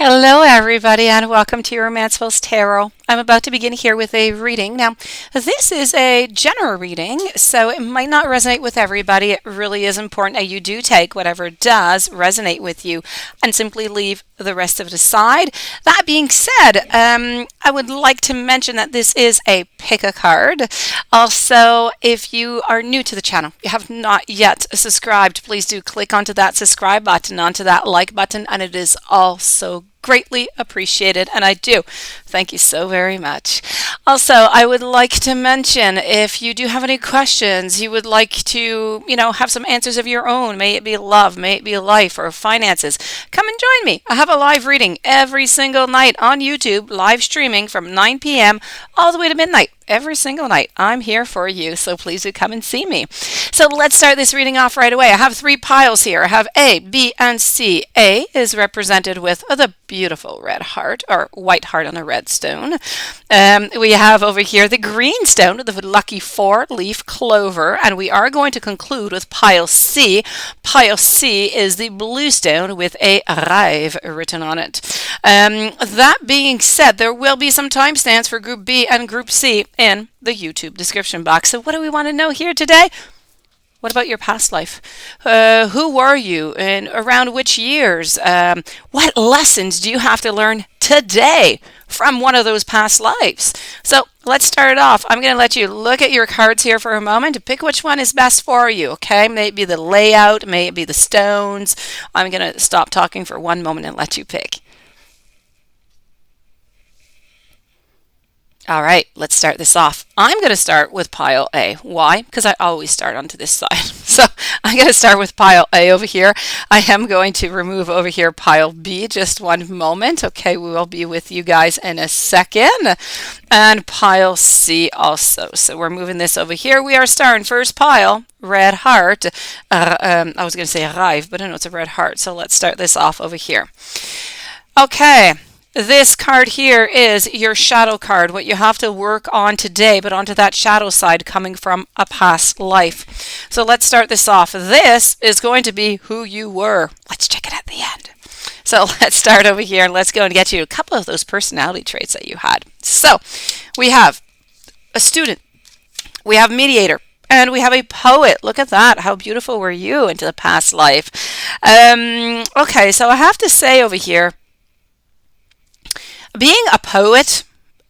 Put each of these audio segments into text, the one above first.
Hello, everybody, and welcome to your Mansfield's Tarot. I'm about to begin here with a reading. Now, this is a general reading, so it might not resonate with everybody. It really is important that you do take whatever does resonate with you and simply leave the rest of it aside. That being said, I would like to mention that this is a pick a card. Also, if you are new to the channel, you have not yet subscribed, please do click onto that subscribe button, onto that like button, and it is also greatly appreciated, and I do. Thank you so very much. Also, I would like to mention if you do have any questions, you would like to, have some answers of your own, may it be love, may it be life or finances, come and join me. I have a live reading every single night on YouTube, live streaming from 9 p.m. all the way to midnight. Every single night. I'm here for you, so please do come and see me. So let's start this reading off right away. I have three piles here. I have A, B, and C. A is represented with the beautiful red heart, or white heart on a red stone. We have over here the green stone, the lucky four-leaf clover, and we are going to conclude with pile C. Pile C is the blue stone with a rêve written on it. That being said, there will be some timestamps for Group B and Group C in the YouTube description box. So what do we want to know here today? What about your past life? Who were you and around which years? What lessons do you have to learn today from one of those past lives? So let's start it off. I'm going to let you look at your cards here for a moment to pick which one is best for you, okay? May it be the layout, may it be the stones. I'm going to stop talking for one moment and let you pick. All right, let's start this off. I'm going to start with pile A. Why? Because I always start onto this side. So I'm going to start with pile A over here. I am going to remove over here pile B. Just one moment. Okay, we will be with you guys in a second. And pile C also. So we're moving this over here. We are starting first pile, red heart. I was going to say rêve, but I know it's a red heart. So let's start this off over here. Okay. This card here is your shadow card, what you have to work on today, but onto that shadow side coming from a past life. So let's start this off. This is going to be who you were. Let's check it at the end. So let's start over here and let's go and get you a couple of those personality traits that you had. So we have a student, we have mediator, and we have a poet. Look at that. How beautiful were you into the past life? Okay, so I have to say over here, being a poet,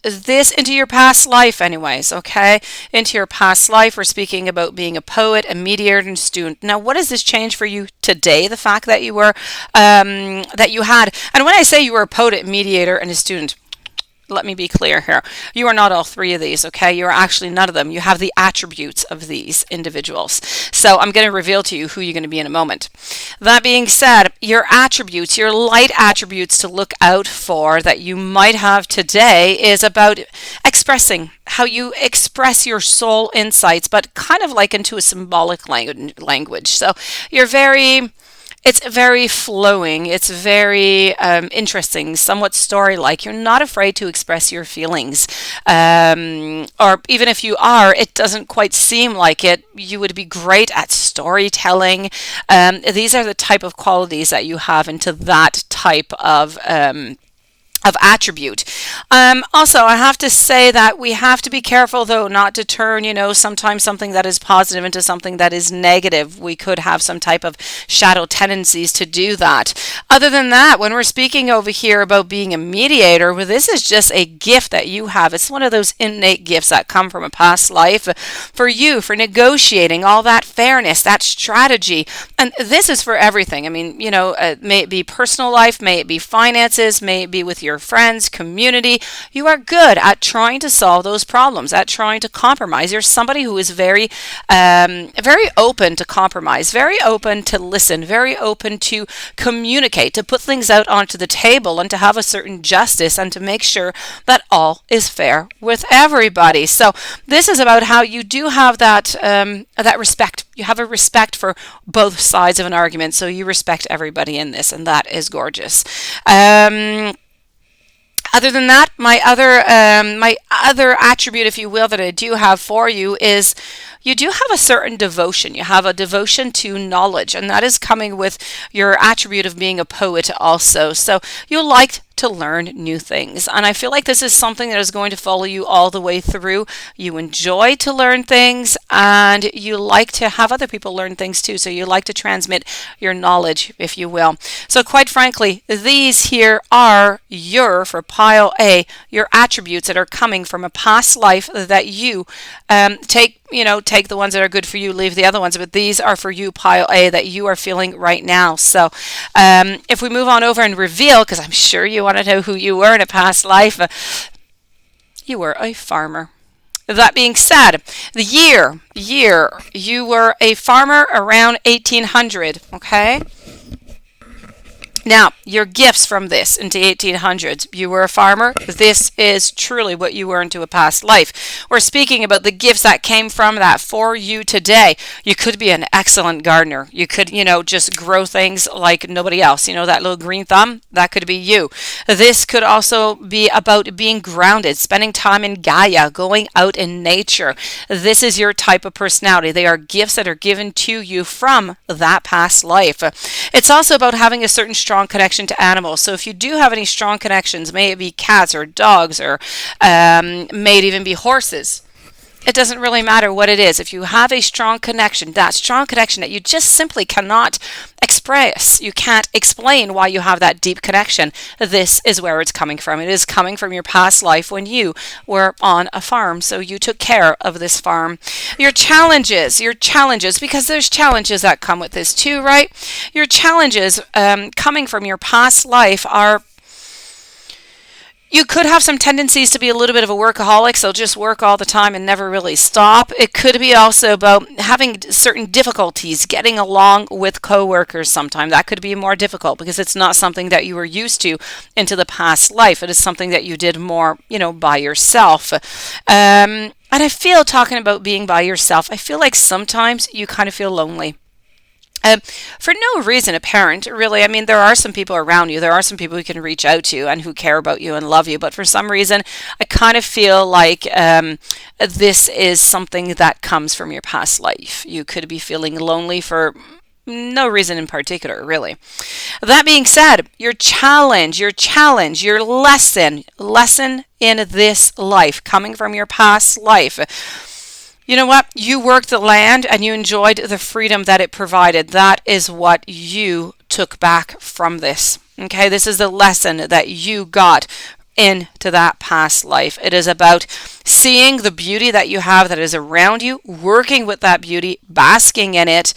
this into your past life anyways, okay? Into your past life, we're speaking about being a poet, a mediator, and student. Now, what does this change for you today? The fact that you were, that you had, and when I say you were a poet, a mediator, and a student, let me be clear here. You are not all three of these, okay? You are actually none of them. You have the attributes of these individuals. So I'm going to reveal to you who you're going to be in a moment. That being said, your attributes, your light attributes to look out for that you might have today is about expressing how you express your soul insights, but kind of like into a symbolic language. So it's very flowing. It's very interesting, somewhat story-like. You're not afraid to express your feelings. Or even if you are, it doesn't quite seem like it. You would be great at storytelling. These are the type of qualities that you have into that type of attribute. Also, I have to say that we have to be careful, though, not to turn, sometimes something that is positive into something that is negative. We could have some type of shadow tendencies to do that. Other than that, when we're speaking over here about being a mediator, well, this is just a gift that you have. It's one of those innate gifts that come from a past life for you, for negotiating all that fairness, that strategy. And this is for everything. I mean, may it be personal life, may it be finances, may it be with your friends, community. You are good at trying to solve those problems, at trying to compromise. You're somebody who is very open to compromise, very open to listen, very open to communicate, to put things out onto the table and to have a certain justice and to make sure that all is fair with everybody. So this is about how you do have that respect. You have a respect for both sides of an argument, so you respect everybody in this, and that is gorgeous. Other than that, my other attribute, if you will, that I do have for you is you do have a certain devotion. You have a devotion to knowledge, and that is coming with your attribute of being a poet also. So you like to learn new things. And I feel like this is something that is going to follow you all the way through. You enjoy to learn things, and you like to have other people learn things too. So you like to transmit your knowledge, if you will. So quite frankly, these here are for pile A, your attributes that are coming from a past life that you take the ones that are good for you, leave the other ones, but these are for you, pile A, that you are feeling right now. So if we move on over and reveal, because I'm sure you want to know who you were in a past life, you were a farmer. That being said, the year, you were a farmer around 1800, okay? Now, your gifts from this into 1800s. You were a farmer. This is truly what you were into a past life. We're speaking about the gifts that came from that for you today. You could be an excellent gardener. You could, just grow things like nobody else. That little green thumb, that could be you. This could also be about being grounded, spending time in Gaia, going out in nature. This is your type of personality. They are gifts that are given to you from that past life. It's also about having a certain strong connection to animals. So if you do have any strong connections, may it be cats or dogs or may it even be horses, it doesn't really matter what it is. If you have a strong connection, that strong connection that you just simply cannot express, you can't explain why you have that deep connection, this is where it's coming from. It is coming from your past life when you were on a farm. So you took care of this farm. Your challenges, because there's challenges that come with this too, right? Your challenges coming from your past life are, you could have some tendencies to be a little bit of a workaholic, so just work all the time and never really stop. It could be also about having certain difficulties getting along with coworkers sometimes. That could be more difficult because it's not something that you were used to into the past life. It is something that you did more, by yourself. And I feel, talking about being by yourself, I feel like sometimes you kind of feel lonely. For no reason apparent, really. I mean, there are some people around you. There are some people who can reach out to and who care about you and love you. But for some reason, I kind of feel like this is something that comes from your past life. You could be feeling lonely for no reason in particular, really. That being said, your lesson in this life, coming from your past life. You know what? You worked the land and you enjoyed the freedom that it provided. That is what you took back from this. Okay, this is the lesson that you got into that past life. It is about seeing the beauty that you have that is around you, working with that beauty, basking in it,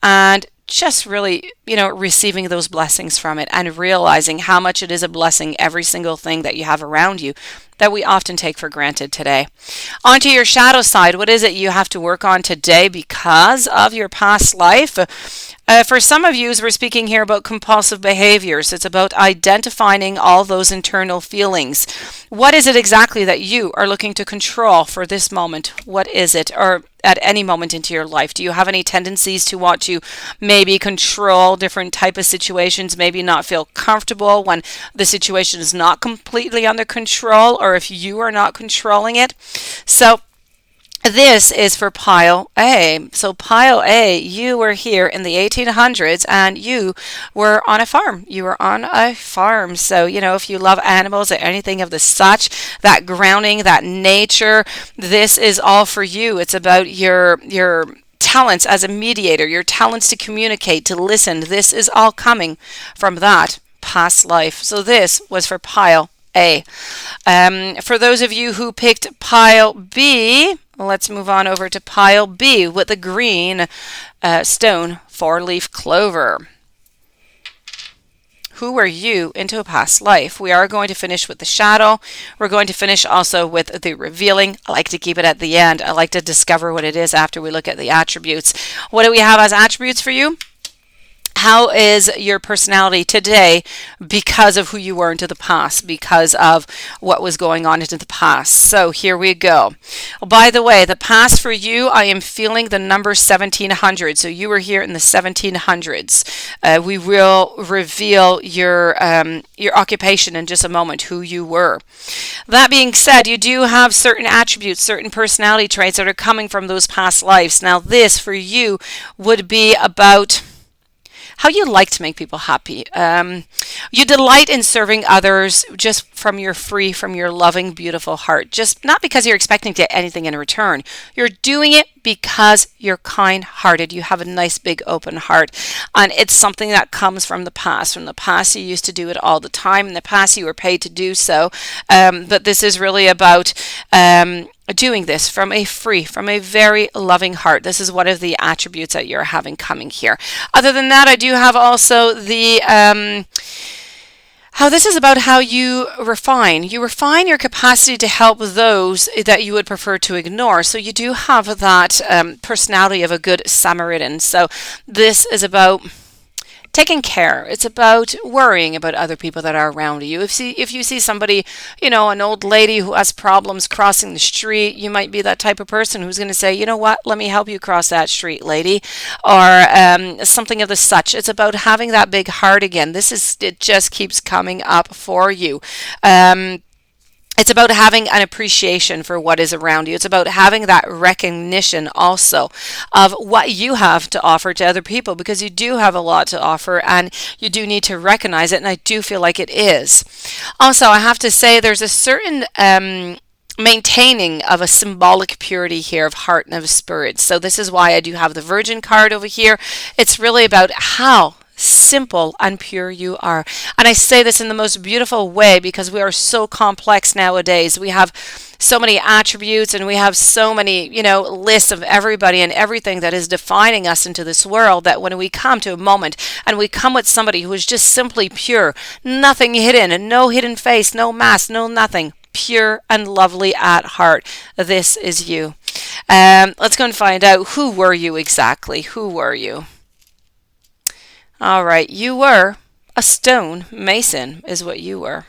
and just really, receiving those blessings from it and realizing how much it is a blessing, every single thing that you have around you that we often take for granted today. Onto your shadow side, what is it you have to work on today because of your past life? For some of you, as we're speaking here about compulsive behaviors, it's about identifying all those internal feelings. What is it exactly that you are looking to control for this moment? What is it? Or at any moment into your life, do you have any tendencies to want to maybe control different type of situations, maybe not feel comfortable when the situation is not completely under control, or if you are not controlling it? So this is for pile A. So pile A, you were here in the 1800s and you were on a farm. So, if you love animals or anything of the such, that grounding, that nature, this is all for you. It's about your talents as a mediator, your talents to communicate, to listen. This is all coming from that past life. So this was for pile A. For those of you who picked pile B, let's move on over to pile B with the green stone 4-leaf clover. Who were you into a past life? We are going to finish with the shadow. We're going to finish also with the revealing. I like to keep it at the end. I like to discover what it is after we look at the attributes. What do we have as attributes for you? How is your personality today because of who you were into the past, because of what was going on into the past? So here we go. By the way, the past for you, I am feeling the number 1700. So you were here in the 1700s. We will reveal your occupation in just a moment, who you were. That being said, you do have certain attributes, certain personality traits that are coming from those past lives. Now, this for you would be about how you like to make people happy. You delight in serving others just from your loving, beautiful heart. Just not because you're expecting to get anything in return. You're doing it because you're kind-hearted. You have a nice, big, open heart. And it's something that comes from the past. From the past, you used to do it all the time. In the past, you were paid to do so. But this is really about doing this from a very loving heart. This is one of the attributes that you're having coming here. Other than that, I do have also the how this is about how you refine. You refine your capacity to help those that you would prefer to ignore. So you do have that personality of a good Samaritan. So this is about taking care. It's about worrying about other people that are around you. If you see somebody, an old lady who has problems crossing the street, you might be that type of person who's going to say, you know what, let me help you cross that street, lady, or something of the such. It's about having that big heart again. It just keeps coming up for you. It's about having an appreciation for what is around you. It's about having that recognition also of what you have to offer to other people, because you do have a lot to offer and you do need to recognize it, and I do feel like it is. Also, I have to say there's a certain maintaining of a symbolic purity here of heart and of spirit. So this is why I do have the Virgin card over here. It's really about how simple and pure you are. And I say this in the most beautiful way because we are so complex nowadays. We have so many attributes and we have so many, lists of everybody and everything that is defining us into this world, that when we come to a moment and we come with somebody who is just simply pure, nothing hidden, and no hidden face, no mask, no nothing, pure and lovely at heart, this is you. Let's go and find out, who were you exactly? Who were you? All right, you were a stone mason is what you were.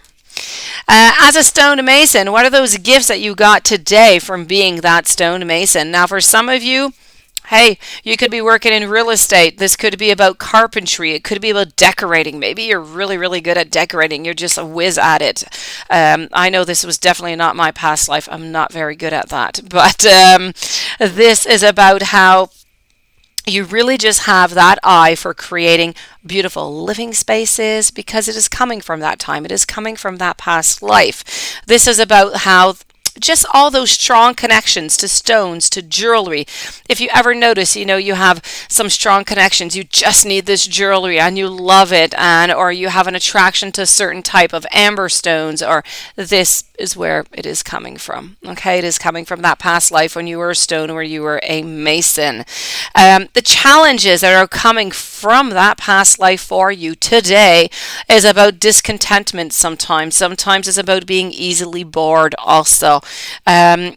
As a stone mason, what are those gifts that you got today from being that stone mason? Now, for some of you, hey, you could be working in real estate. This could be about carpentry. It could be about decorating. Maybe you're really, really good at decorating. You're just a whiz at it. I know this was definitely not my past life. I'm not very good at that. But this is about how you really just have that eye for creating beautiful living spaces, because it is coming from that time. It is coming from that past life. This is about how just all those strong connections to stones, to jewelry. If you ever notice, you have some strong connections, you just need this jewelry and you love it, or you have an attraction to a certain type of amber stones, or this is where it is coming from. Okay, it is coming from that past life when you were a stone, where you were a mason. The challenges that are coming from that past life for you today is about discontentment sometimes. Sometimes it's about being easily bored also.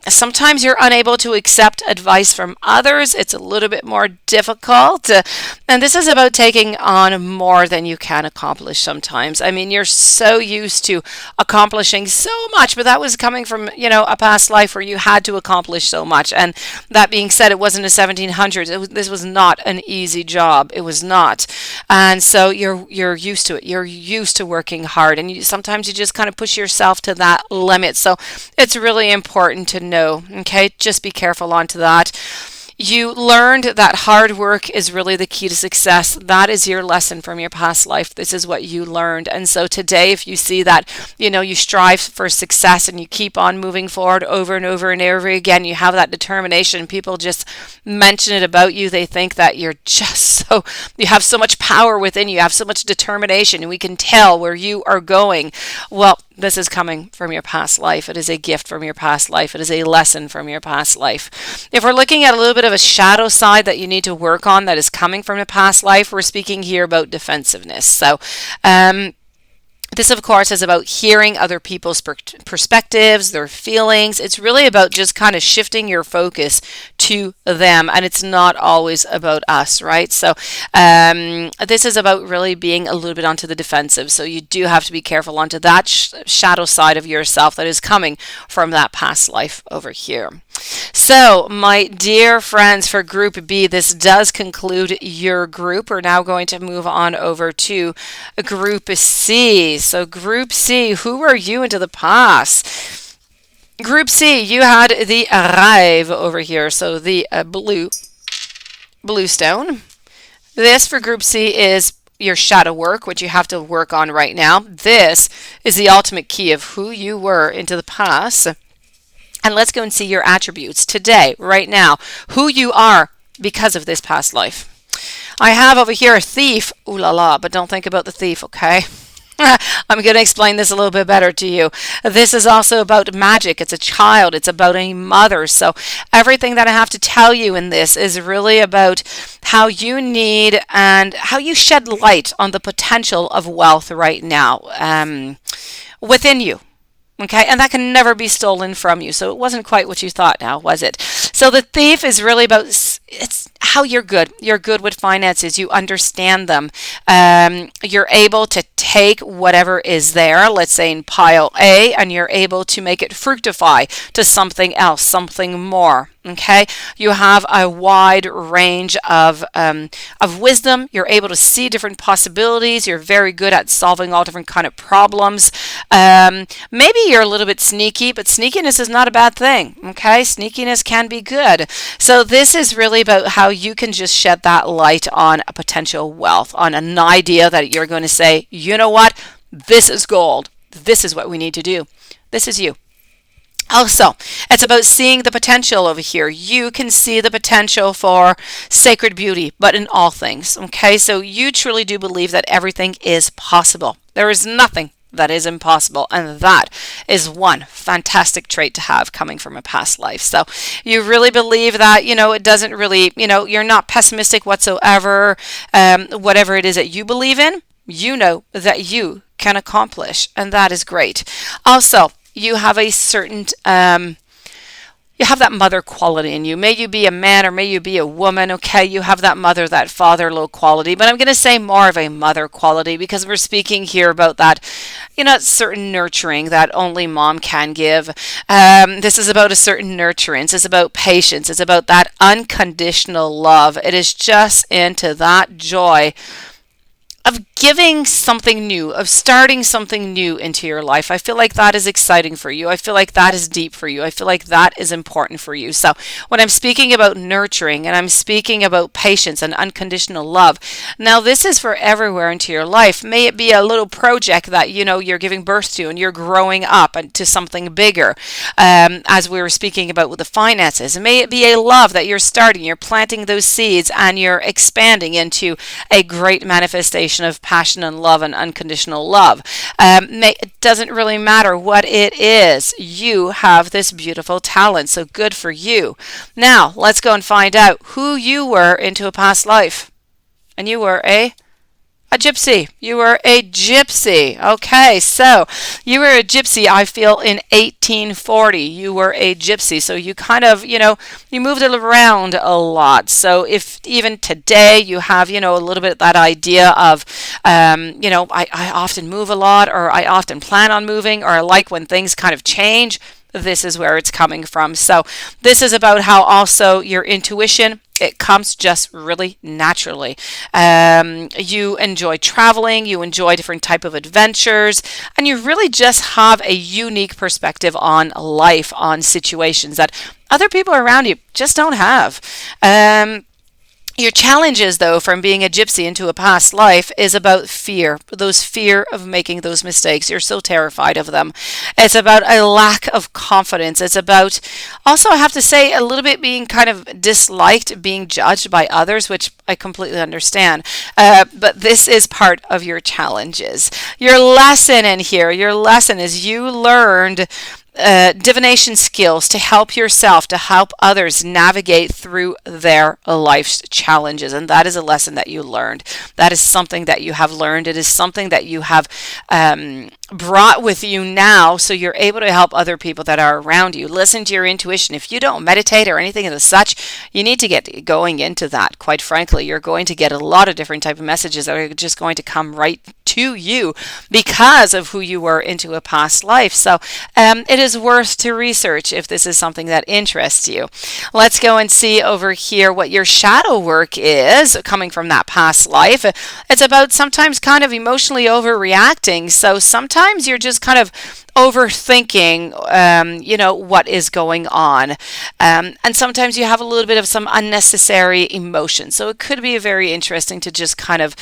Sometimes you're unable to accept advice from others. It's a little bit more difficult. And this is about taking on more than you can accomplish sometimes. I mean, you're so used to accomplishing so much, but that was coming from, a past life where you had to accomplish so much. And that being said, it wasn't the 1700s. This was not an easy job. It was not. And so you're used to it. You're used to working hard, and sometimes you just kind of push yourself to that limit. So it's really important to know, okay? Just be careful onto that. You learned that hard work is really the key to success. That is your lesson from your past life. This is what you learned. And so today, if you see that, you strive for success and you keep on moving forward over and over and over again, you have that determination. People just mention it about you. They think that you have so much power within you. You have so much determination, and we can tell where you are going. Well, this is coming from your past life. It is a gift from your past life. It is a lesson from your past life. If we're looking at a little bit of a shadow side that you need to work on that is coming from the past life, we're speaking here about defensiveness. So This, of course, is about hearing other people's perspectives, their feelings. It's really about just kind of shifting your focus to them, and it's not always about us, right? So, this is about really being a little bit onto the defensive. So, you do have to be careful onto that shadow side of yourself that is coming from that past life over here. So, my dear friends, for Group B, this does conclude your group. We're now going to move on over to Group C. So, Group C, who are you into the past? Group C, you had the Arrive over here, so the blue stone. This for Group C is your shadow work, which you have to work on right now. This is the ultimate key of who you were into the past. And let's go and see your attributes today, right now, who you are because of this past life. I have over here a thief, ooh la la, but don't think about the thief, okay? I'm going to explain this a little bit better to you. This is also about magic. It's a child. It's about a mother. So everything that I have to tell you in this is really about how you need and how you shed light on the potential of wealth right now within you. Okay, and that can never be stolen from you. So it wasn't quite what you thought now, was it? So the thief is really about, it's how you're good. You're good with finances. You understand them. You're able to take whatever is there, let's say in pile A, and you're able to make it fructify to something else, something more. Okay, you have a wide range of wisdom. You're able to see different possibilities. You're very good at solving all different kind of problems. Maybe you're a little bit sneaky, but sneakiness is not a bad thing. Okay, sneakiness can be good. So this is really about how you can just shed that light on a potential wealth, on an idea that you're going to say, you know what, this is gold. This is what we need to do. This is you. Also, it's about seeing the potential over here. You can see the potential for sacred beauty, but in all things. Okay, so you truly do believe that everything is possible. There is nothing that is impossible, and that is one fantastic trait to have coming from a past life. So you really believe that, it doesn't really, you're not pessimistic whatsoever. Whatever it is that you believe in, you know that you can accomplish, and that is great. Also, you have a certain, you have that mother quality in you. May you be a man or may you be a woman, okay? You have that mother, that father low quality. But I'm going to say more of a mother quality because we're speaking here about that, certain nurturing that only mom can give. This is about a certain nurturance. It's about patience. It's about that unconditional love. It is just into that joy of giving something new, of starting something new into your life. I feel like that is exciting for you. I feel like that is deep for you. I feel like that is important for you. So when I'm speaking about nurturing and I'm speaking about patience and unconditional love, now this is for everywhere into your life. May it be a little project that you're giving birth to and you're growing up into something bigger, as we were speaking about with the finances. May it be a love that you're starting, you're planting those seeds and you're expanding into a great manifestation of passion and love and unconditional love. It doesn't really matter what it is. You have this beautiful talent, so good for you. Now, let's go and find out who you were into a past life. And you were a gypsy. You were a gypsy. Okay, so you were a gypsy, I feel, in 1840. You were a gypsy. So you kind of, you moved around a lot. So if even today you have, a little bit of that idea of, I often move a lot, or I often plan on moving, or I like when things kind of change, this is where it's coming from. So this is about how also your intuition, it comes just really naturally. You enjoy traveling, you enjoy different type of adventures, and you really just have a unique perspective on life, on situations that other people around you just don't have. Your challenges, though, from being a gypsy into a past life is about fear. Those fear of making those mistakes. You're so terrified of them. It's about a lack of confidence. It's about, also, I have to say, a little bit being kind of disliked, being judged by others, which I completely understand. But this is part of your challenges. Your lesson in here, your lesson is you learned divination skills to help yourself, to help others navigate through their life's challenges. And that is a lesson that you learned. That is something that you have learned. It is something that you have brought with you now, so you're able to help other people that are around you. Listen to your intuition. If you don't meditate or anything of the such, you need to get going into that. Quite frankly, you're going to get a lot of different type of messages that are just going to come right to you because of who you were into a past life. So it is worth to research if this is something that interests you. Let's go and see over here what your shadow work is coming from that past life. It's about sometimes kind of emotionally overreacting. So sometimes you're just kind of overthinking, what is going on. And sometimes you have a little bit of some unnecessary emotion. So it could be very interesting to just kind of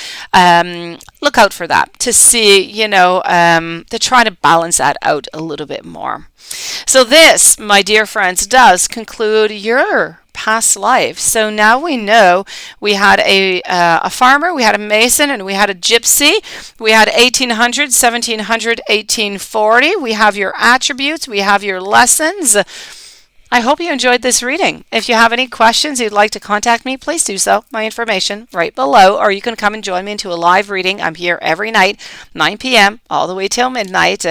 look out for that, to see, to try to balance that out a little bit more. So this, my dear friends, does conclude your past life. So now we know we had a farmer, we had a mason, and we had a gypsy. We had 1800, 1700, 1840. We have your attributes, we have your lessons. I hope you enjoyed this reading. If you have any questions you'd like to contact me, please do so. My information right below, or you can come and join me into a live reading. I'm here every night, 9 p.m. all the way till midnight.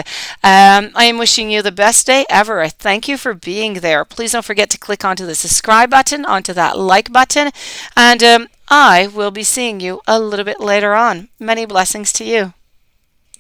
I am wishing you the best day ever. I thank you for being there. Please don't forget to click onto the subscribe button, onto that like button, and I will be seeing you a little bit later on. Many blessings to you.